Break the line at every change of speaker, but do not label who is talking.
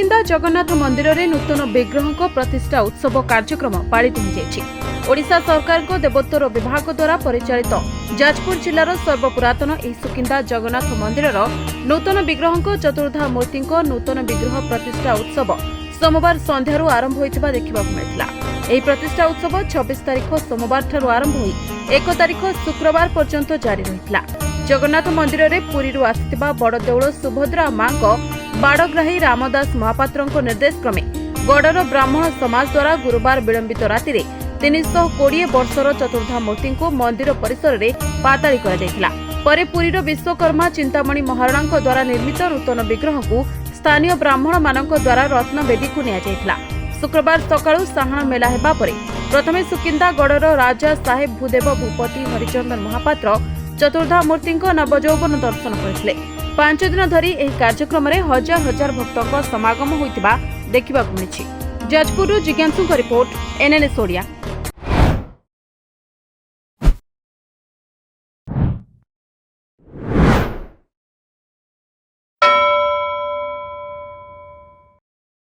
सुकिंदा जगन्नाथ मंदिर में नूतन विग्रह प्रतिष्ठा उत्सव कार्यक्रम पालित ओडिशा सरकार देवोत्तर विभाग द्वारा परिचालित जाजपुर जिलार सर्वपुरातन यह सुकिंदा जगन्नाथ मंदिर नूतन विग्रह चतुर्धा मूर्ति नूतन विग्रह प्रतिष्ठा उत्सव सोमवार संध्यारू आरंभ होता देखा मिलता। यह प्रतिष्ठा उत्सव 26 तारीख सोमवार ठारू आरंभ हो 1 तारीख शुक्रवार पर्यंत जारी रहितला। जगन्नाथ मंदिर में पुरी आसिथिबा बड़ देउळ सुभद्रा मां बाड़ग्राही रामदास महापात्र निर्देश क्रमे गड़र ब्राह्मण समाज द्वारा गुरुवार विलंबित राति 320 वर्षर चतुर्धा मूर्ति को मंदिर परिसर में पाताड़ी कर पुरीर विश्वकर्मा चिंतामणि महाराणा द्वारा निर्मित नूतन विग्रह को स्थानीय ब्राह्मण मानक द्वारा रत्नवेदी को निया शुक्रवार सकाळु साहाण मेला हेबा परे प्रथमे सुकिंदा गड़र राजा साहेब भूदेव भूपति हरिचंदन महापात्र चतुर्धा मूर्ति नवजौवन दर्शन करथिले। 5 दिन धरी एही कार्यक्रम में हजार हजार भक्तों समागम होइतिबा देखिबाकु मिलिछि। जाजपुर जिज्ञासु रिपोर्ट NNS ओडिया।